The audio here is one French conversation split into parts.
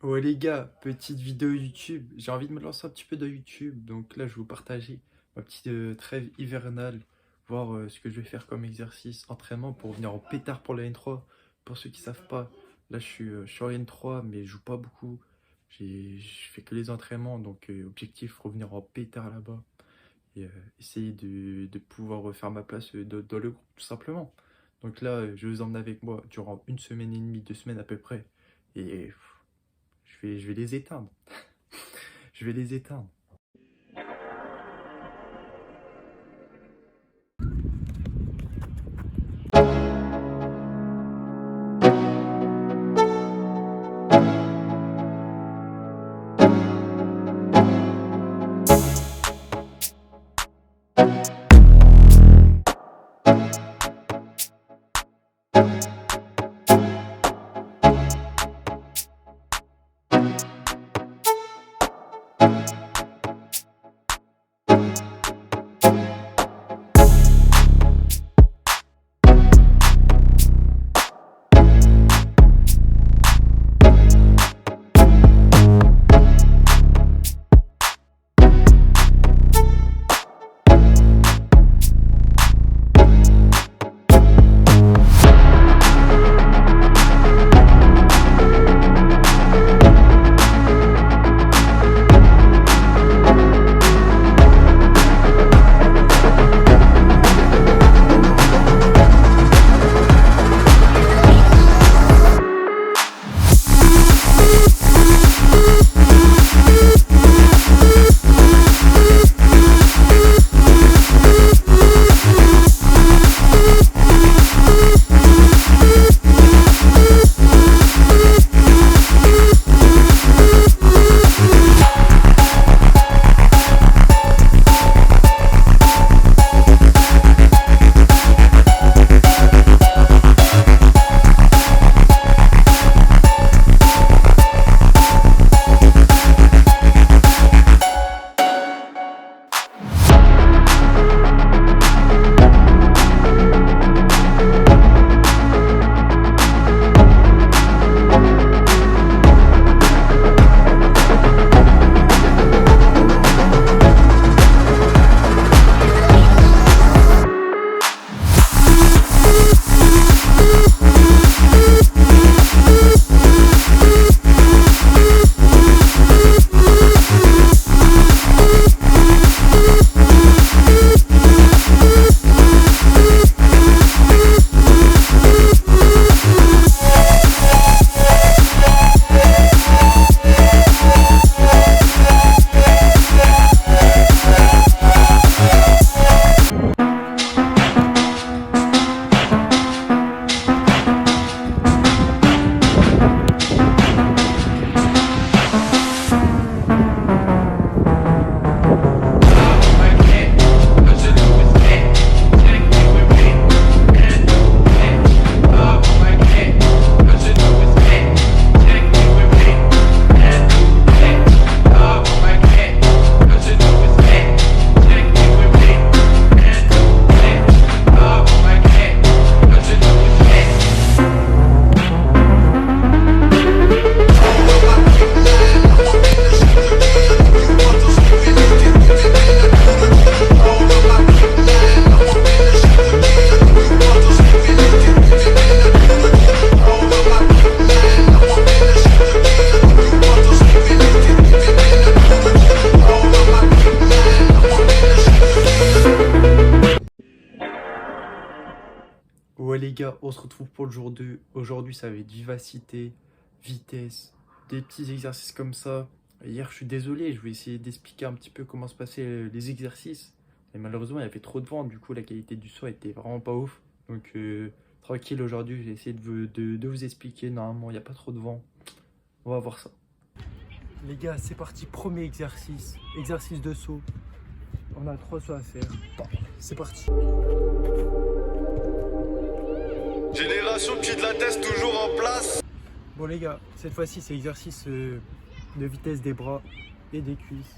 Ouais les gars, petite vidéo YouTube. J'ai envie de me lancer un petit peu de YouTube. Donc là, je vais vous partager ma petite trêve hivernale. Voir ce que je vais faire comme exercice, entraînement pour venir en pétard pour la N3. Pour ceux qui savent pas, là je suis en N3 mais je joue pas beaucoup. Je fais que les entraînements. Donc objectif, revenir en pétard là-bas. Et essayer de pouvoir faire ma place dans le groupe tout simplement. Donc là, je vais vous emmener avec moi durant une semaine et demie, 2 semaines à peu près. Et je vais les éteindre. Je vais les éteindre. Ouais les gars, on se retrouve pour le jour 2. Aujourd'hui ça va être vivacité, vitesse, des petits exercices comme ça. Hier je suis désolé, je vais essayer d'expliquer un petit peu comment se passaient les exercices. Et malheureusement il y avait trop de vent, du coup la qualité du son était vraiment pas ouf. Donc tranquille aujourd'hui, j'ai essayé de vous expliquer. Normalement il n'y a pas trop de vent. On va voir ça. Les gars, c'est parti, premier exercice. Exercice de saut. On a 3 sauts à faire. C'est parti. Génération pied de la tête toujours en place. Bon les gars, cette fois-ci c'est exercice de vitesse des bras et des cuisses.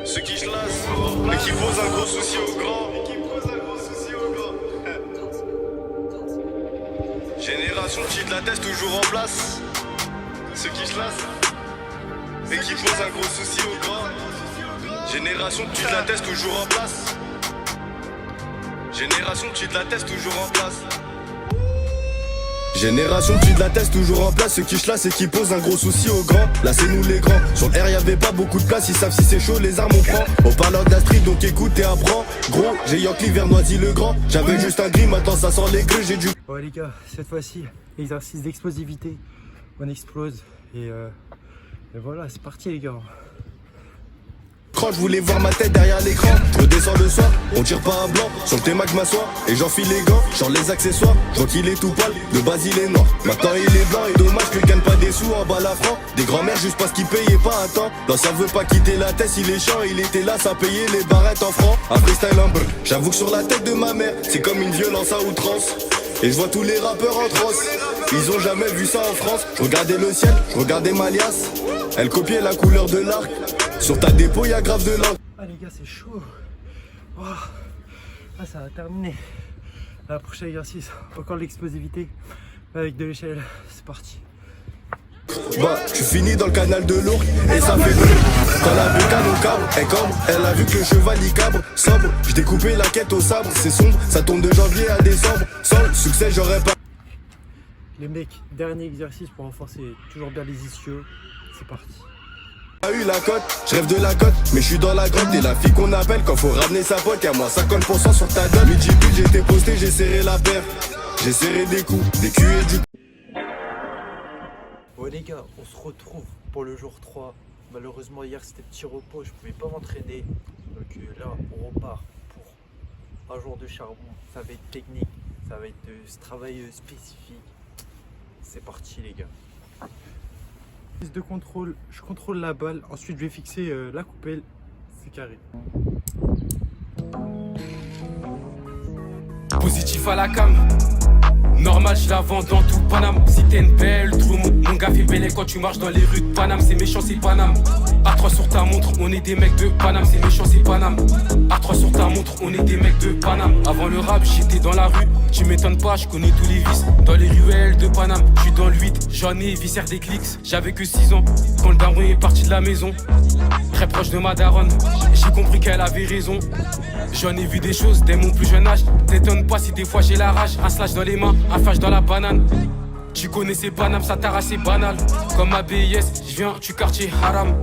Ceux qui se lassent, mais qui posent un gros souci au grand. Génération Génération qui de la teste toujours en place. Ceux qui se lassent et qui posent un gros souci au grand. Génération qui de la teste toujours en place. Génération qui de la teste toujours en place. Génération qui de la teste toujours en place. Ceux qui chlassent et qui posent un gros souci aux grands. Là c'est nous les grands. Sur le R y'avait pas beaucoup de place. Ils savent si c'est chaud les armes on prend. On parle de la street donc écoute et apprends. Gros j'ai Yankee vers Noisy le grand. J'avais juste un gris maintenant ça sent les gris. J'ai du... Bon les gars, cette fois-ci, exercice d'explosivité. On explose et voilà, c'est parti les gars. Je voulais voir ma tête derrière l'écran. Je redescends le soir, on tire pas à blanc. Sur le théma que m'assois et j'enfile les gants. Genre les accessoires, je vois qu'il est tout pâle. De base il est noir, maintenant il est blanc. Et dommage qu'il gagne pas des sous en bas la franc. Des grands-mères juste parce qu'ils payaient pas à temps. Non ça veut pas quitter la tête, il est chiant. Il était là, ça payait les barrettes en francs. Un freestyle en brr. J'avoue que sur la tête de ma mère, c'est comme une violence à outrance. Et je vois tous les rappeurs en transe. Ils ont jamais vu ça en France. Je regardais le ciel, je regardais ma liasse. Elle copiait la couleur de l'arc. Sur ta dépôt y'a grave de l'encre. Ah les gars c'est chaud. Oh. Ah ça va terminer. La prochain exercice, encore l'explosivité avec de l'échelle. C'est parti. Bah, je suis fini dans le canal de l'Ourcq et ça fait bleu. Quand la bécane au cabre, elle cambre. Elle a vu que le cheval y cabre. Sobre, j'ai découpé la quête au sabre. C'est sombre, ça tombe de janvier à décembre. Sans le succès j'aurais pas. Les mecs, dernier exercice pour renforcer toujours bien les ischios. C'est parti. Eu la cote, je rêve de la cote, mais je suis dans la grotte. Et la fille qu'on appelle quand faut ramener sa pote. Y'a moins 50% sur ta dot. Midi but, j'étais posté, j'ai serré la paire. J'ai serré des coups, des culs et du. Bon les gars, on se retrouve pour le jour 3. Malheureusement hier c'était petit repos, je pouvais pas m'entraîner. Donc là on repart pour un jour de charbon. Ça va être technique, ça va être ce travail spécifique. C'est parti les gars. De contrôle, je contrôle la balle, ensuite je vais fixer la coupelle, c'est carré. Positif à la cam, normal je la vends dans tout Paname. Si t'es une belle, trou mon gars fait belle quand tu marches dans les rues de Paname. C'est méchant c'est Paname. A3 sur ta montre, on est des mecs de Paname. C'est méchant c'est Paname. A3 sur ta montre, on est des mecs de Paname. Avant le rap j'étais dans la rue, tu m'étonnes pas, je connais tous les vices. Dans les ruelles de Paname, je suis dans le 8, j'en ai viscère des clics. J'avais que 6 ans, quand le daron est parti de la maison. Très proche de ma daronne, j'ai compris qu'elle avait raison. J'en ai vu des choses dès mon plus jeune âge. T'étonnes pas si des fois j'ai la rage. Un slash dans les mains, un flash dans la banane. Tu connaissais Paname, ça t'arrache c'est banal. Comme ABS, je viens du quartier haram.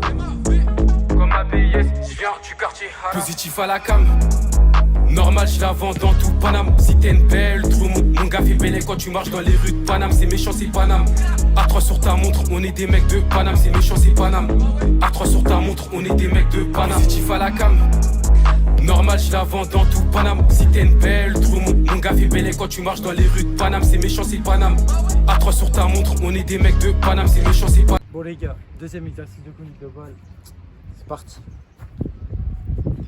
Comme ABS, je viens du quartier haram. Positif à la cam, normal je la vends dans tout Paname. Si t'es une belle, trou mon gars fait belle quand tu marches dans les rues de Paname. C'est méchant c'est Paname. A3 sur ta montre, on est des mecs de Paname. C'est méchant c'est Paname. A3 sur ta montre, on est des mecs de Paname. Positif à la cam, normal je la vends dans tout Paname. Si t'es une belle, trou mon gars fait belle quand tu marches dans les rues de Paname. C'est méchant c'est Paname. A3 sur ta montre, on est des mecs de Paname. C'est méchant c'est Paname. Bon les gars, deuxième exercice de conduite de balle. C'est parti.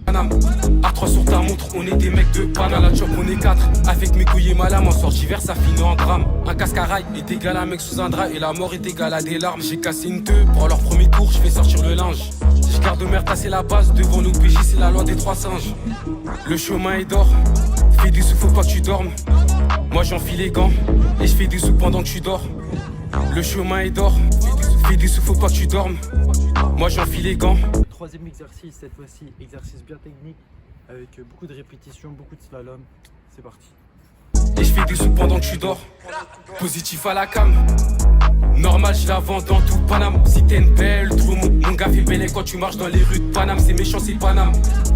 A3 sur ta montre, on est des mecs de Paname. La chop, on est 4. Avec mes couilles et ma lame, en sortie vert, ça finit en drame. Un casque à rail est égal à un mec sous un drap. Et la mort est égale à des larmes. J'ai cassé une teub pour leur premier tour, je fais sortir le linge. Je garde merde, c'est la base. Devant nos PJ, c'est la loi des 3 singes. Le chemin est d'or. Fais du sous, faut pas que tu dormes. Moi j'enfile les gants. Et je fais des sous pendant que tu dors. Le chemin est d'or. Fais du sous, faut pas que tu dormes. Moi j'enfile les gants. Troisième exercice, cette fois-ci, exercice bien technique, avec beaucoup de répétitions, beaucoup de slalom. C'est parti. Et je fais des sous pendant que tu dors. Positif à la cam, normal je la vends dans tout Paname. Si t'es une belle, trou mon gars fait belle quand tu marches dans les rues de Paname. C'est méchant c'est Paname.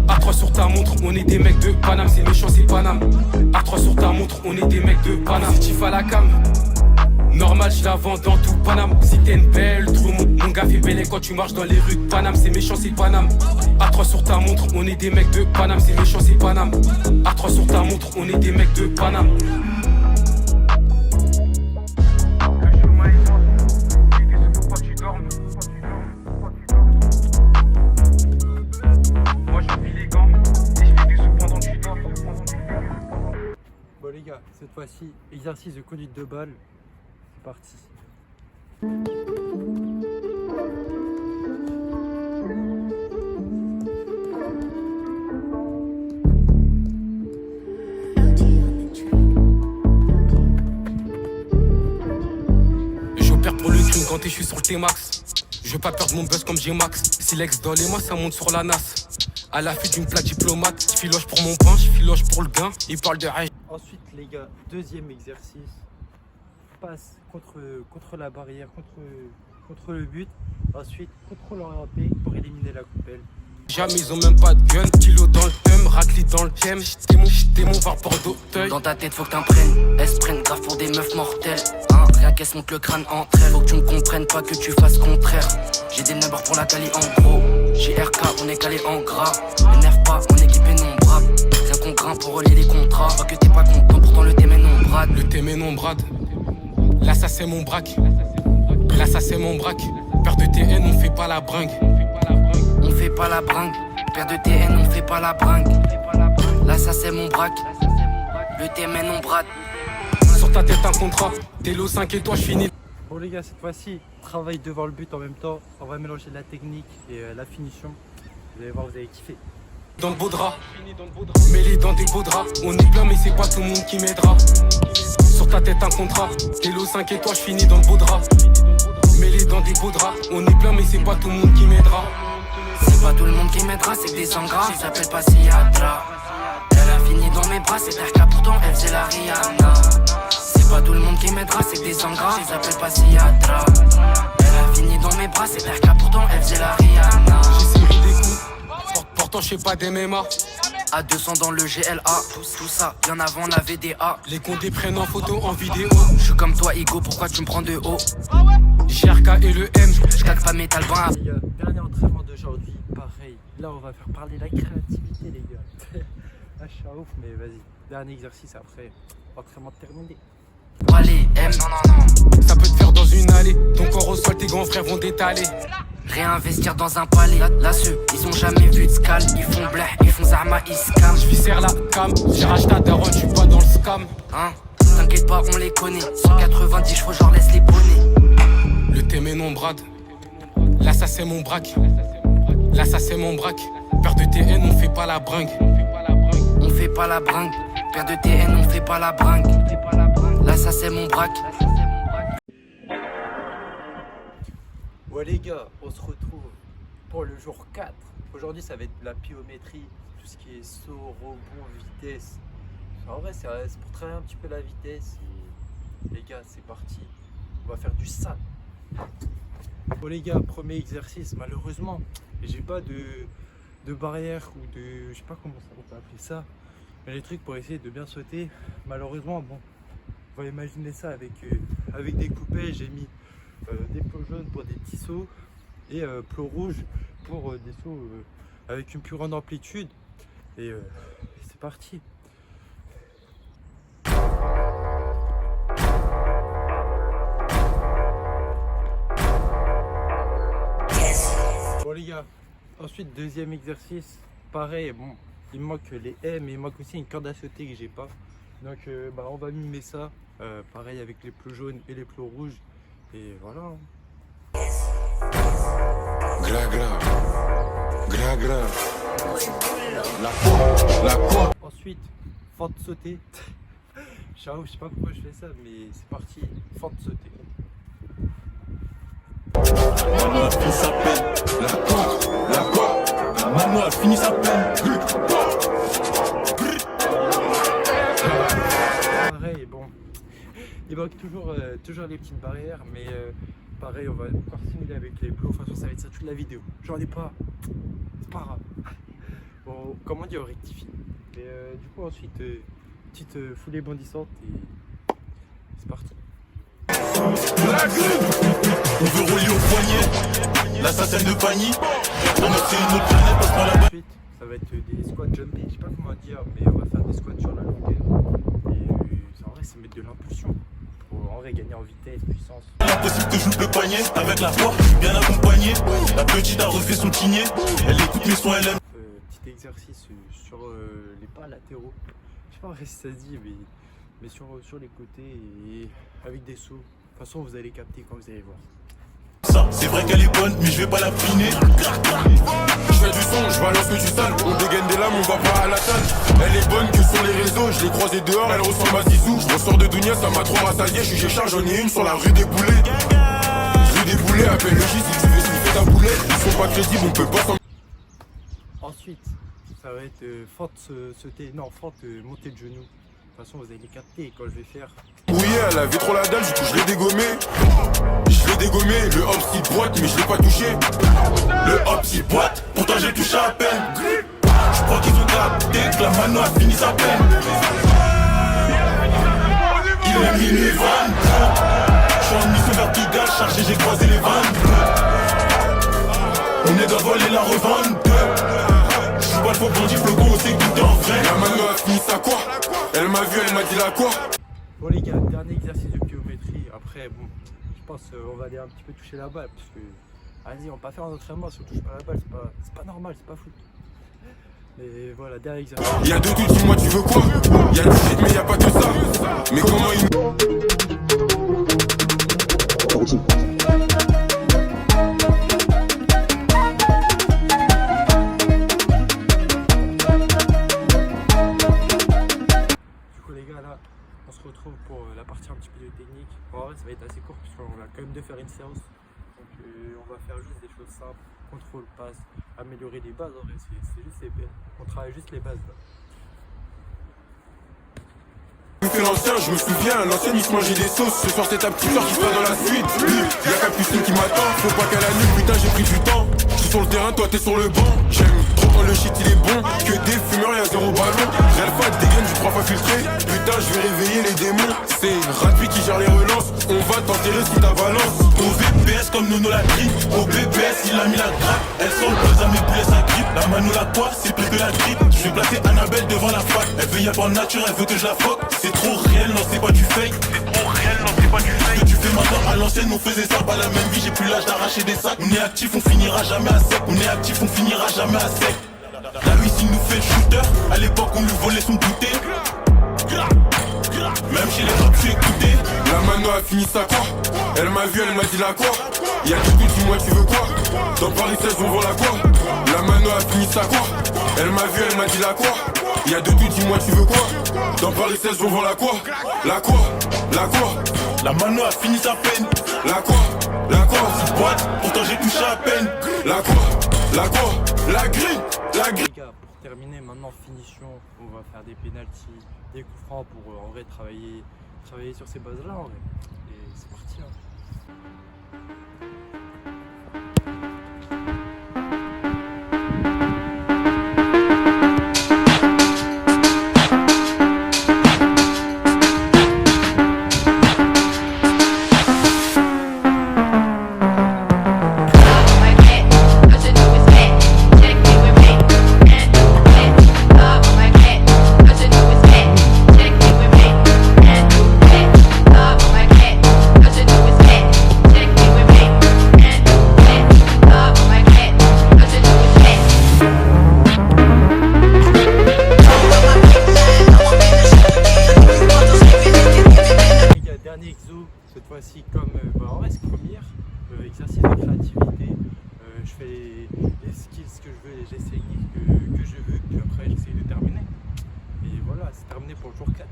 A3 sur ta montre, on est des mecs de Paname. C'est méchant c'est Paname. A3 sur ta montre, on est des mecs de Paname. Positif à la cam, normal je la vends dans tout Paname. Si t'es une belle, trou mon gars fait belle quand tu marches dans les rues de Paname. C'est méchant c'est Paname. A3 sur ta montre, on est des mecs de Paname. C'est méchant c'est Paname. A3 sur ta montre, on est des mecs de Paname. Le chemin est droit, fais des sous faut pas que tu dormes. Moi j'enfile les gants et je fais des sous pendant que tu dors. Bon les gars, cette fois-ci, exercice de conduite de balle. C'est parti. perdre pour le crime quand je suis sur le T-Max. Je veux pas perdre mon buzz comme G-Max. Silex dans les mains, ça monte sur la NAS. À la fête d'une plaque diplomate, je filoche pour mon pain, je filoche pour le gain. Il parle de rage. Ensuite les gars, deuxième exercice. Passe contre la barrière, contre le but. Ensuite, contrôle orienté pour éliminer la coupelle. Jamais ils ont même pas de gun, kilo dans le thème, raclite dans le thème. J'étais mon var pour d'Auteuil. Dans ta tête faut que t'en prennes, elles se prennent grave pour des meufs mortelles. Hein, rien qu'elles se montent le crâne entre elles. Faut que tu me comprennes pas que tu fasses contraire. J'ai des numbers pour la quali en gros. Chez RK on est calé en gras. M'énerve pas, on équipé non brave. Rien qu'on grimpe pour relier les contrats. Vois que t'es pas content, pourtant le thème est non brade. Le thème est non brade. Là ça c'est mon braque. Là ça c'est mon braque. Père de TN on fait pas la bringue. On fait pas la bringue, père de TN, on fait pas la bringue. Là ça c'est mon braque, le TMN on brade. Sur ta tête un contrat, t'es l'eau 5 et toi je finis. Bon les gars, cette fois-ci, travail devant le but en même temps. On va mélanger la technique et la finition. Vous allez voir, vous allez kiffer. Dans le beau drap, mêlé dans des beaux draps. On est plein mais c'est pas tout le monde qui m'aidera. Sur ta tête un contrat, t'es l'eau 5 et toi je finis dans le beau drap. Mêlé dans des beaux draps, on est plein mais c'est pas tout le monde qui m'aidera. C'est pas tout le monde qui m'aidera, c'est que des sangrats. Elle s'appelle pas Siatra. Elle a fini dans mes bras, c'est RK, pourtant elle faisait la Rihanna. C'est pas tout le monde qui m'aidera, c'est que des sangrats. Elle s'appelle pas Siatra. Elle a fini dans mes bras, c'est RK, pourtant elle faisait la Rihanna. J'ai servi des coups, pourtant je sais pas des MMA. À 200 dans le GLA, tout ça, bien avant la VDA. Les condés prennent en photo, en vidéo. Je suis comme toi Igo, pourquoi tu me prends de haut? JRK et le M. Je claque pas mes talbans. Les gars, dernier entraînement d'aujourd'hui, pareil. Là, on va faire parler la créativité, les gars. Ah, je suis un ouf, mais vas-y. Dernier exercice après. Entraînement terminé. Allez, M, non. Ça peut te faire dans une allée. Ton corps au sol, tes grands frères vont détaler. Réinvestir dans un palais. Là, ceux, ils ont jamais vu de scale. Ils font bleh, ils font Zama, ils scam. Je serre la cam, j'ai racheté ta daronne, je suis pas dans le scam. Hein, t'inquiète pas, on les connaît. 190 chevaux, genre laisse les bonnets. Le thème est non brade. Là, ça c'est mon braque. Là, ça c'est mon braque. Père de TN, on fait pas la bringue. On fait pas la bringue. Père de TN, on fait pas la bringue. Là, ça c'est mon braque. Ouais les gars, on se retrouve pour le jour 4. Aujourd'hui ça va être de la pliométrie, tout ce qui est saut, rebond, vitesse. En vrai c'est pour travailler un petit peu la vitesse. Et les gars c'est parti, on va faire du sale. Bon les gars, premier exercice, malheureusement j'ai pas de barrière ou de... je sais pas comment on peut appeler ça. Mais les trucs pour essayer de bien sauter, malheureusement bon, on va imaginer ça avec des coupés. J'ai mis des plots jaunes pour des petits sauts et plots rouges pour des sauts avec une plus grande amplitude et c'est parti. Bon les gars, ensuite deuxième exercice, pareil, bon il me manque les M mais il me manque aussi une corde à sauter que j'ai pas, donc on va mimer ça, pareil avec les plots jaunes et les plots rouges. Et voilà. Gra. La quoi. Ensuite, fente sauter. Je sais pas pourquoi je fais ça, mais c'est parti. Fente sauter. La mano elle finit sa peine. La quoi. La mano elle finit sa peine. Pareil, bon. Il manque toujours les petites barrières, mais pareil, on va encore simuler avec les plots. De toute façon, ça va être ça toute la vidéo. J'en ai pas. C'est pas grave. Bon, comme on dit, on rectifie. Et du coup, ensuite, petite foulée bondissante et c'est parti. La grue. On veut rouler au poignet. L'assassin de panier. On a fait une autre planète parce qu'on l'a. Ensuite, ça va être des squats jumpés. Je sais pas comment dire, mais on va faire des squats sur la longueur. Et en vrai, c'est mettre de l'impulsion. Pour en vrai gagner en vitesse, puissance. Impossible que j'ouvre le panier. Avec la voix, bien accompagnée. La petite a refait son kiné. Elle écoute mes sons, elle aime. Petit exercice sur les pas latéraux. Je sais pas en vrai si ça se dit, mais sur les côtés et avec des sauts. De toute façon, vous allez capter quand vous allez voir. Ça, c'est vrai qu'elle est bonne, mais je vais pas la piner. Je fais du son, je balance que du sale. On dégaine des lames, on va pas à la salle. Elle est bonne que sur les réseaux, je l'ai croisée dehors, elle ressemble à Zizou. Je ressors de Dounia, ça m'a trop rassasié. Je suis chez Charles, j'en ai une sur la rue des Boulets. fais le J, si tu veux sniffer ta boulette. Ils sont pas crédibles, on peut pas s'en... Ensuite, ça va être fente sauter, non, fente monter de genoux. De toute façon, vous allez les capter quand je vais faire. Oui, elle avait trop la dalle, du coup je l'ai dégommé. Je l'ai dégommé, le hop il boite, mais je l'ai pas touché. Le hop il boite, pourtant j'ai touché à peine. Je crois qu'ils ont capté que la mano a fini sa peine. Il a mis mes vannes. Je suis en mission verticale, chargé, j'ai croisé les vannes. On est doit voler la revente. Je suis pas le faux bandit, floco, on sait que tout est en vrai. La mano a fini sa quoi? Elle m'a vu, elle m'a dit la quoi? Bon les gars, dernier exercice de pliométrie. Après, bon, je pense on va aller un petit peu toucher la balle. Parce que, vas-y, on va pas faire un entraînement si on touche pas la balle. C'est pas normal, c'est pas foot. Mais voilà, dernier exercice. Y'a deux doutes, dis-moi tu veux quoi? Y'a du shit mais y'a pas que ça. Mais comment il... Du coup les gars, là, on se retrouve pour la partie un petit peu de technique. En vrai, ça va être assez court puisqu'on va quand même de faire une séance. Donc on va faire juste des choses simples, contrôle, passe, améliorer les bases. En vrai, c'est juste les bases. On travaille juste les bases là. fait l'ancien, je me souviens, l'ancien il se mangeait des sauces. Ce soir c'est ta petite soeur qui sera dans la suite. Y'a Capucine qui m'attend, faut pas qu'elle annule, putain j'ai pris du temps. Je suis sur le terrain, toi t'es sur le banc. J'aime trop quand le shit il est bon. Que des fumeurs, y'a zéro ballon. Alpha dégaine du 3 fois filtré. Putain je vais réveiller les démons. C'est Radby qui gère les relances. On va t'enterrer si ta balance. Au VPS comme Nono la grippe. Au BPS il a mis la grappe. Elle sent le buzz à mes poulets sa grippe. La mano la quoi, c'est plus que la grippe. Je vais placer Annabelle devant la fac. Elle veut y avoir nature, elle veut que je la foque. C'est trop réel, non c'est pas du fake. C'est trop réel, non c'est pas du fake. Ce que tu fais maintenant à l'ancienne, on faisait ça, pas la même vie. J'ai plus l'âge d'arracher des sacs. On est actif, on finira jamais à sec. On est actif, on finira jamais à sec. La Lucie nous fait le shooter. À l'époque on lui volait son goûter. Même chez les rap je suis écouté. La mano a fini sa quoi? Elle m'a vu, elle m'a dit la quoi? Y'a du tout, dis-moi tu veux quoi? Dans Paris 16 on vend la quoi? La mano a fini sa quoi? Elle m'a vu, elle m'a dit la quoi? Y'a de tout, dis-moi tu veux quoi? Dans Paris 16 on vend la quoi? La quoi? La quoi? La mano a fini sa peine. La quoi? La quoi? C'est boîte, pourtant j'ai touché à peine. La quoi? La quoi? La grille? La grille? Les gars, pour terminer, maintenant finition, on va faire des pénaltys, des coups francs pour en vrai travailler sur ces bases là en vrai. Et c'est parti hein. Cette fois-ci comme en vrai c'est première exercice de créativité, je fais les skills que je veux, les gestes techniques que je veux, puis après j'essaie de terminer et voilà c'est terminé pour le jour 4.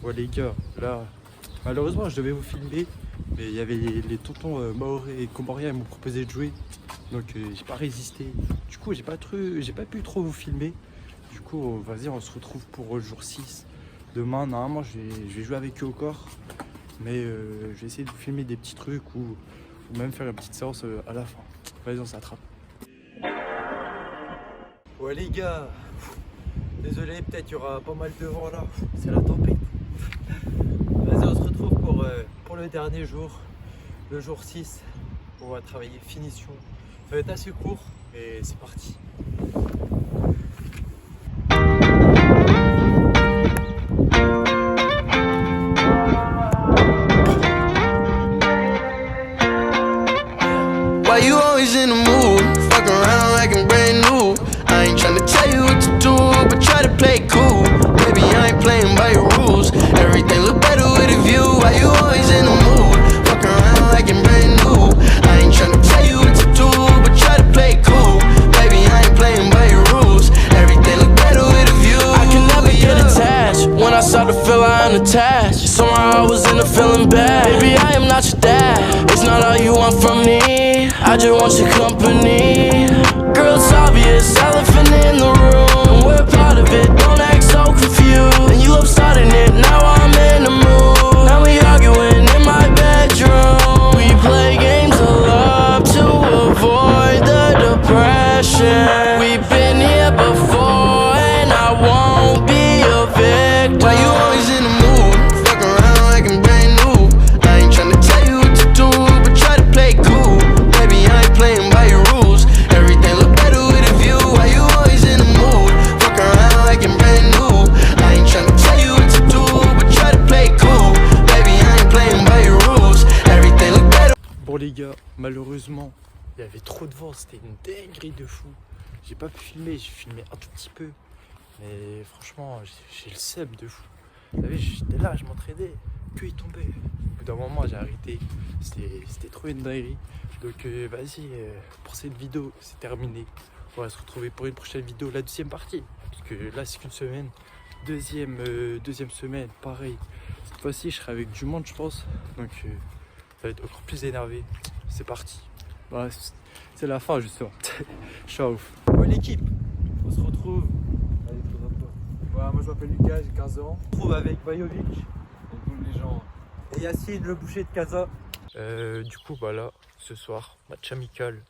Ouais les gars, là malheureusement je devais vous filmer mais il y avait les tontons maorais et comoriens m'ont proposé de jouer. Donc j'ai pas résisté. Du coup j'ai pas pu trop vous filmer. Du coup vas-y, on se retrouve pour le jour 6. Demain normalement je vais jouer avec eux au corps. Mais je vais essayer de vous filmer des petits trucs ou même faire une petite séance à la fin. Vas-y, on s'attrape. Ouais les gars, désolé, peut-être il y aura pas mal de vent là, c'est la tempête. Vas-y, on se retrouve pour le dernier jour, le jour 6. On va travailler finition. Ça va être assez court, mais c'est parti. Why you always in the mood? Fuck around like I'm brand new. I ain't tryna tell you what to do, but try to play cool. Baby, I ain't playing by your rules. Everything look better with a view. Why you always in the mood? Fuck around like I'm brand new. I ain't tryna tell you what to do, but try to play cool. Baby, I ain't playing by your rules. Everything look better with a view. I can never get attached. When I start to feel I unattached, somehow I was in a feeling bad. Baby, I am not your dad. It's not all you want from me. I just want your company. Girl, it's obvious, elephant in the room. We're part of it, don't act so confused. And you love starting it, now I'm in the mood. Now we arguing in my bedroom. We play games of love to avoid the depression. We've been here before and I won't be a victim. Why you always in the mood? Fuck around like I'm brand new. I ain't tryna tell you what to do, but try to play cool. Baby, I ain't playing by your rules. Everything look better with a view. Why you always in the mood? Fuck around like I'm brand new. I ain't tryna tell you what to do, but try to play cool. Baby, I ain't playing by your rules. Everything look better. Bon les gars, malheureusement, il y avait trop de vent, c'était une dinguerie de fou. J'ai pas pu filmer, j'ai filmé un tout petit peu. Mais franchement, j'ai le seum de fou. Vous savez, j'étais là, je m'entraînais, que il tombait. Au bout d'un moment, j'ai arrêté. C'était trop une dinguerie. Donc vas-y, pour cette vidéo, c'est terminé. On va se retrouver pour une prochaine vidéo, la deuxième partie. Parce que là, c'est qu'une semaine. Deuxième semaine, pareil. Cette fois-ci, je serai avec du monde, je pense. Donc ça va être encore plus énervé. C'est parti. Bah, c'est la fin, justement. Ciao. Ouais, l'équipe, on se retrouve. Allez, voilà, moi je m'appelle Lucas, j'ai 15 ans. On se retrouve avec Vajovic, les gens. Et Yacine, le boucher de Casa. Du coup, bah là, ce soir, match amical